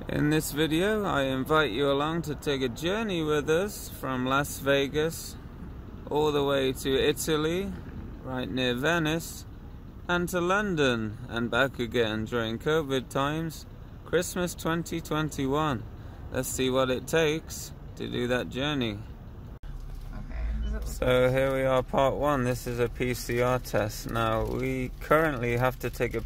In this video, I invite you along to take a journey with us from Las Vegas all the way to Italy, right near Venice, and to London and back again during COVID times, Christmas 2021. Let's see what it takes to do that journey. So here we are, part one. This is a PCR test. Now we currently have to take a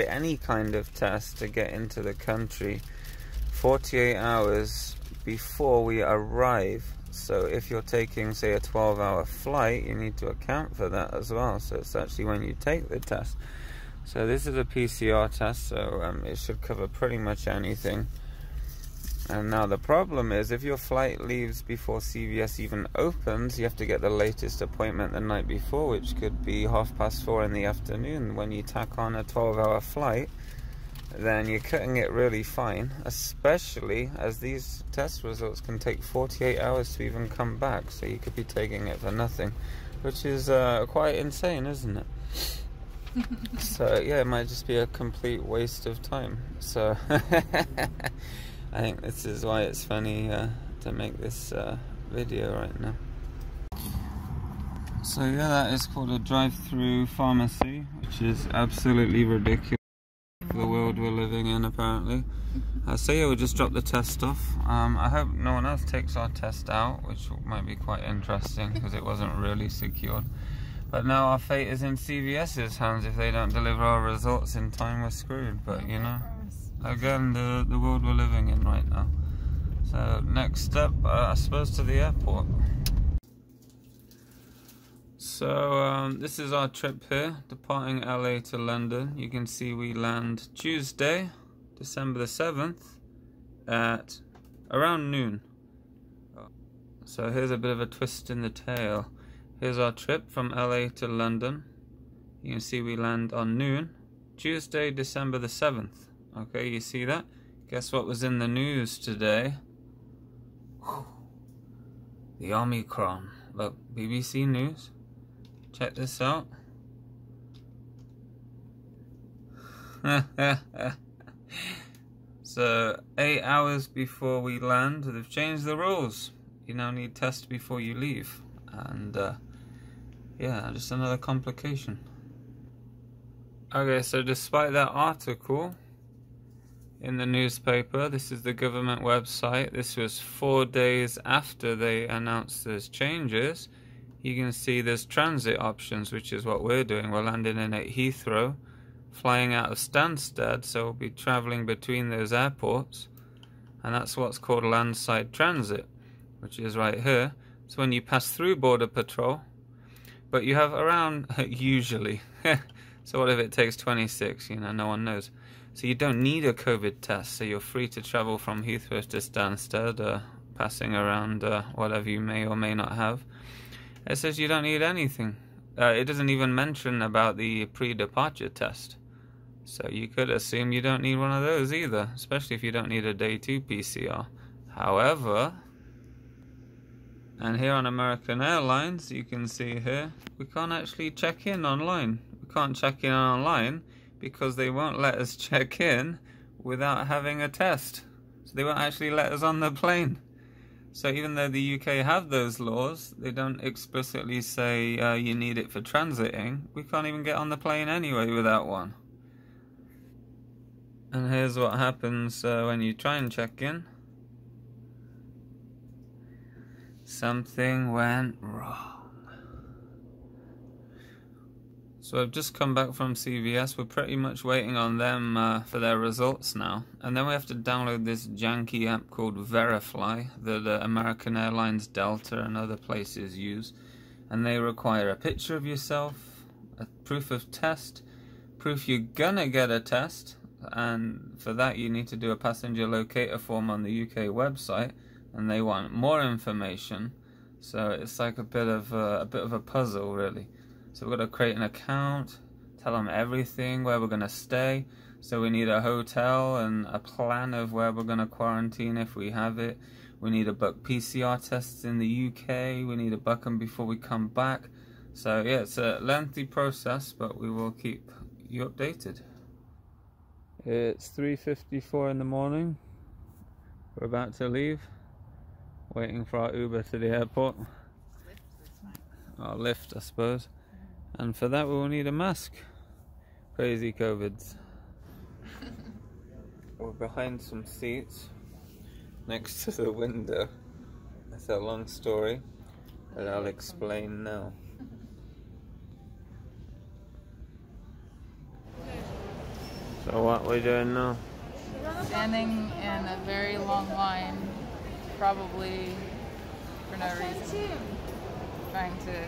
any kind of test to get into the country 48 hours before we arrive. So if you're taking, say, a 12-hour flight, you need to account for that as well. So it's actually when you take the test. So this is a PCR test, so it should cover pretty much anything. And now the problem is, if your flight leaves before CVS even opens, you have to get the latest appointment the night before, which could be 4:30 in the afternoon. When you tack on a 12-hour flight, then you're cutting it really fine, especially as these test results can take 48 hours to even come back. So you could be taking it for nothing, which is quite insane, isn't it? So yeah, it might just be a complete waste of time. So I think this is why it's funny to make this video right now. So yeah, that is called a drive-through pharmacy, which is absolutely ridiculous for the world we're living in, apparently. So yeah, we'll just drop the test off. I hope no one else takes our test out, which might be quite interesting because it wasn't really secured. But now our fate is in CVS's hands. If they don't deliver our results in time, we're screwed. But you know, again, the world we're living in right now. So next up, I suppose, to the airport. So this is our trip here, departing LA to London. You can see we land Tuesday, December the 7th at around noon. So here's a bit of a twist in the tale. Here's our trip from LA to London. You can see we land on noon, Tuesday, December the 7th. Okay, you see that? Guess what was in the news today? Whew. The Omicron. Look, BBC News. Check this out. So, 8 hours before we land, they've changed the rules. You now need test before you leave. And, yeah, just another complication. Okay, so despite that article in the newspaper, this is the government website. This was 4 days after they announced those changes. You can see there's transit options, which is what we're doing. We're landing in at Heathrow, flying out of Stansted, so we'll be traveling between those airports. And that's what's called Landside Transit, which is right here. So when you pass through Border Patrol, but you have around, usually, so what if it takes 26, you know, no one knows. So you don't need a COVID test, so you're free to travel from Heathrow to Stansted, passing around whatever you may or may not have. It says you don't need anything. It doesn't even mention about the pre-departure test. So you could assume you don't need one of those either, especially if you don't need a day 2 PCR. However, and here on American Airlines, you can see here, we can't actually check in online. We can't check in online because they won't let us check in without having a test. So they won't actually let us on the plane. So even though the UK have those laws, they don't explicitly say you need it for transiting. We can't even get on the plane anyway without one. And here's what happens when you try and check in. Something went wrong. So I've just come back from CVS. We're pretty much waiting on them for their results now. And then we have to download this janky app called Verifly that American Airlines, Delta and other places use. And they require a picture of yourself, a proof of test, proof you're gonna get a test. And for that you need to do a passenger locator form on the UK website. And they want more information. So it's like a bit of a puzzle, really. So we've got to create an account, tell them everything, where we're going to stay. So we need a hotel and a plan of where we're going to quarantine if we have it. We need to book PCR tests in the UK. We need to book them before we come back. So yeah, it's a lengthy process, but we will keep you updated. It's 3:54 in the morning. We're about to leave. Waiting for our Uber to the airport. Our lift, I suppose. And for that we will need a mask. Crazy COVIDs. We're behind some seats next to the window. That's a long story that I'll explain now. So what we're doing now? Standing in a very long line, probably for no reason. Trying to,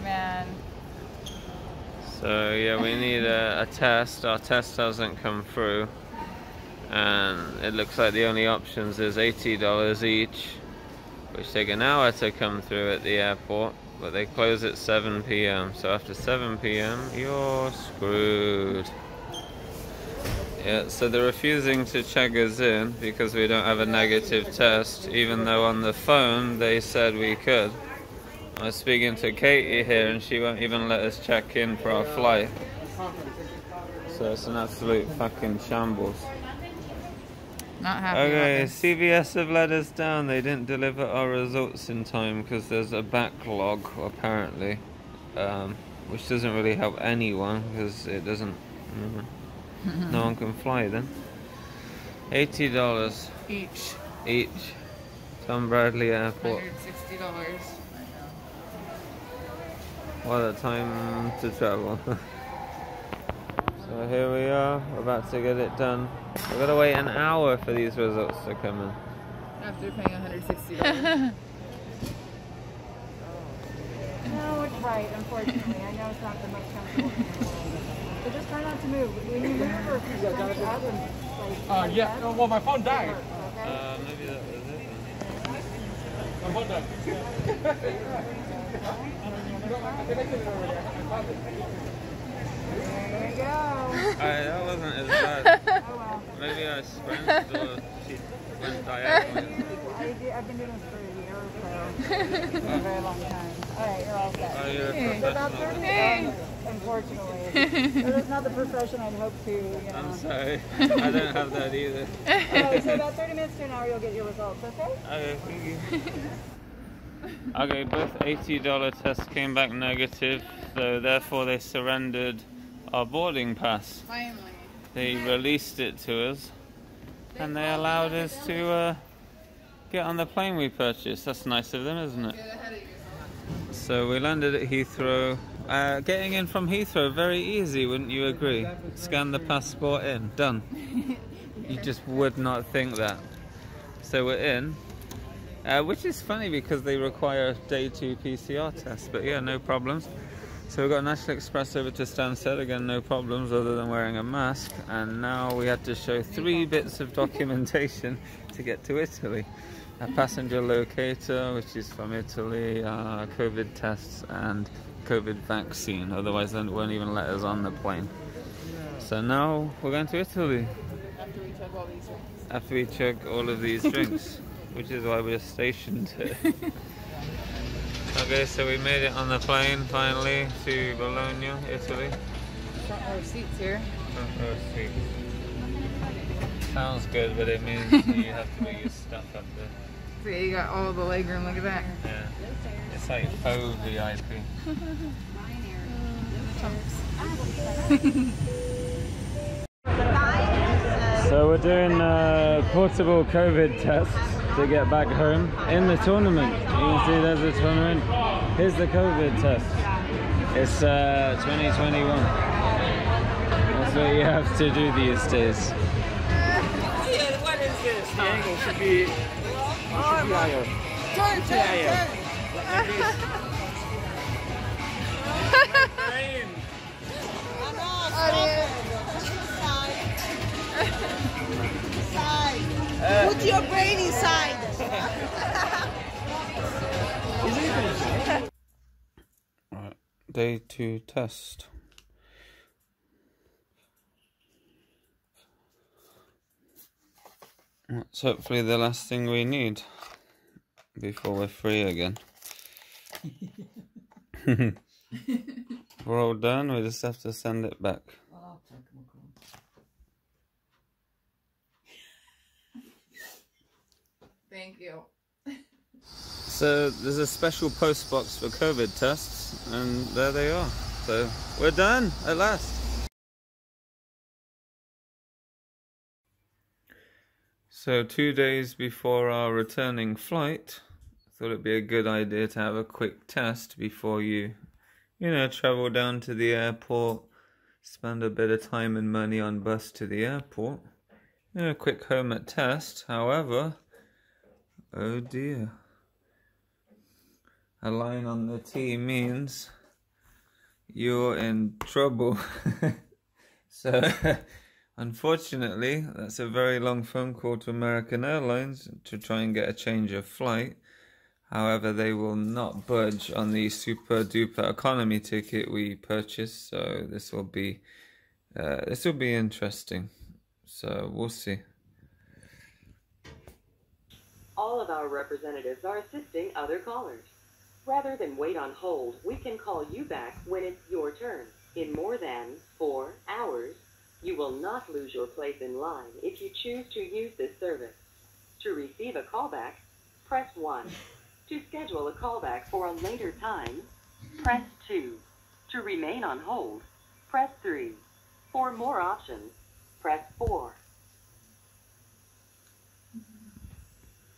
man. So yeah, we need a test. Our test hasn't come through, and it looks like the only options is $80 each, which take an hour to come through at the airport, but they close at 7 p.m. So after 7 p.m. you're screwed. Yeah, so they're refusing to check us in because we don't have a negative test, even though on the phone they said we could. I was speaking to Katie here and she won't even let us check in for our flight. So it's an absolute fucking shambles. Not happy Okay, about this. CVS have let us down. They didn't deliver our results in time because there's a backlog apparently, which doesn't really help anyone because it doesn't. No one can fly then. $80 each. Tom Bradley Airport. $160. What a time to travel. So here we are, we're about to get it done. We've got to wait an hour for these results to come in. After paying $160. No, it's right, unfortunately. I know it's not the most comfortable thing in the world. So just try not to move. When you move or if you stand up and like yeah. that, Well, my phone died. okay? Maybe that was it. My phone died. There you go. Alright, that wasn't as bad. Oh well. Maybe I sprinted or she went diagonally. I've been doing this for a year or so. It's been a very long time. Alright, you're all set. Oh, you're a So about professional. 30 minutes, unfortunately. That's not the profession I'd hope to, you know. I'm sorry, I don't have that either. Alright, so about 30 minutes to an hour you'll get your results, okay? Okay, thank you. Okay, both $80 tests came back negative, so therefore they surrendered our boarding pass. Finally. They released it to us, and they allowed us to get on the plane we purchased. That's nice of them, isn't it? Get ahead of yourself. So we landed at Heathrow. Getting in from Heathrow, very easy, wouldn't you agree? Scan the passport in, done. You just would not think that. So we're in, which is funny because they require a day 2 PCR test, but yeah, no problems. So we got National Express over to Stansted, again no problems other than wearing a mask, and now we had to show 3 bits of documentation to get to Italy. A passenger locator, which is from Italy, COVID tests and COVID vaccine, otherwise they won't even let us on the plane. So now we're going to Italy. After we chug all these drinks. After we chug all of these drinks, which is why we're stationed here. Okay, so we made it on the plane finally to Bologna, Italy. Front row seats here. Front row seat. Sounds good, but it means you have to move your stuff up there. See, you got all the legroom. Look at that. Yeah, it's like faux VIP. So we're doing portable COVID tests to get back home in the tournament. You can see there's a tournament. Here's the COVID test. It's 2021. That's what you have to do these days. What is this? The angle should be higher. Turn. Put your brain inside. Right, day 2 test. That's hopefully the last thing we need before we're free again. We're all done, we just have to send it back. Thank you. So there's a special post box for COVID tests, and there they are. So we're done at last. So 2 days before our returning flight, I thought it'd be a good idea to have a quick test before you travel down to the airport, spend a bit of time and money on bus to the airport. A quick home test. However, oh dear, a line on the T means you're in trouble. So unfortunately, that's a very long phone call to American Airlines to try and get a change of flight. However, they will not budge on the super duper economy ticket we purchased, so this will be interesting. So we'll see. All of our representatives are assisting other callers. Rather than wait on hold, we can call you back when it's your turn. In more than 4 hours, you will not lose your place in line if you choose to use this service. To receive a callback, press 1. To schedule a callback for a later time, press 2. To remain on hold, press 3. For more options, press 4.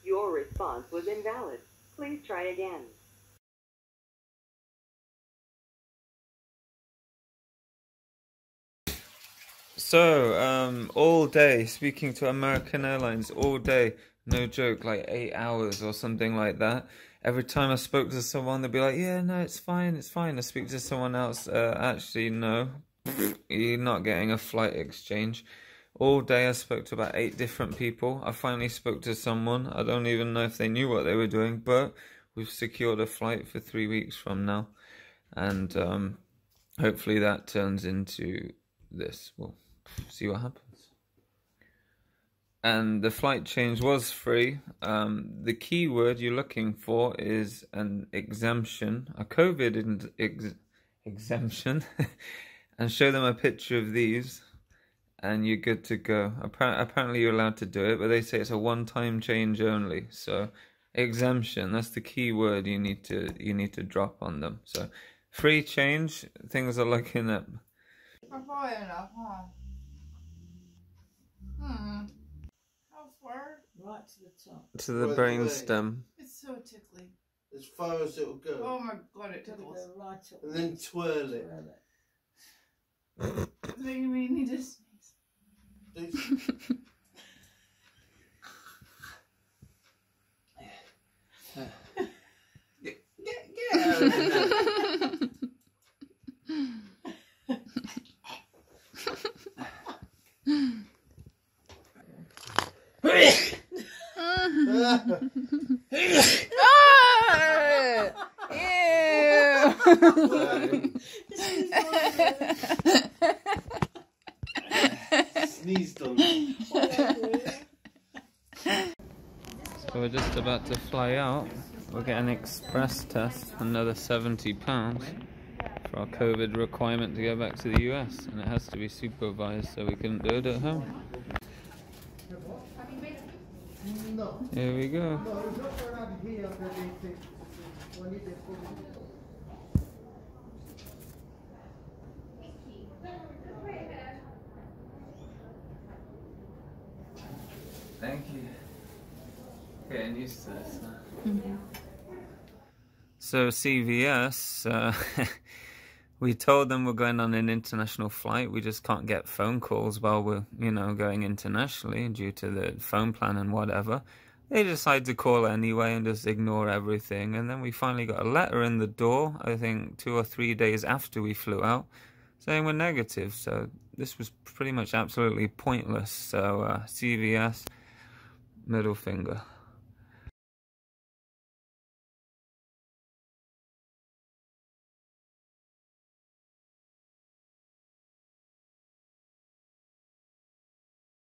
Your response was invalid. Please try again. So, all day, speaking to American Airlines, all day, no joke, like 8 hours or something like that. Every time I spoke to someone, they'd be like, yeah, no, it's fine, it's fine. I speak to someone else, actually, no, you're not getting a flight exchange. All day I spoke to about 8 different people. I finally spoke to someone. I don't even know if they knew what they were doing, but we've secured a flight for 3 weeks from now. And hopefully that turns into this. We'll see what happens. And the flight change was free. The key word you're looking for is an exemption, a COVID exemption. And show them a picture of these, and you're good to go. Apparently you're allowed to do it, but they say it's a one-time change only. So exemption, that's the key word you need to drop on them. So free change, things are looking up. Probably enough, huh? How far? Right to the top. To the brainstem. It's so tickly. As far as it'll go. Oh my god, it tickles. Right up. And then twirl it. It's making me need to sneeze. Get out of there. Sneezed on me. So we're just about to fly out. We'll get an express test, another £70 for our COVID requirement to go back to the US, and it has to be supervised, so we couldn't do it at home. Here we go. Thank you. Getting used to this now. So CVS, we told them we're going on an international flight. We just can't get phone calls while we're, going internationally due to the phone plan and whatever. They decided to call anyway and just ignore everything. And then we finally got a letter in the door, I think 2 or 3 days after we flew out, saying we're negative. So this was pretty much absolutely pointless. So CVS, middle finger.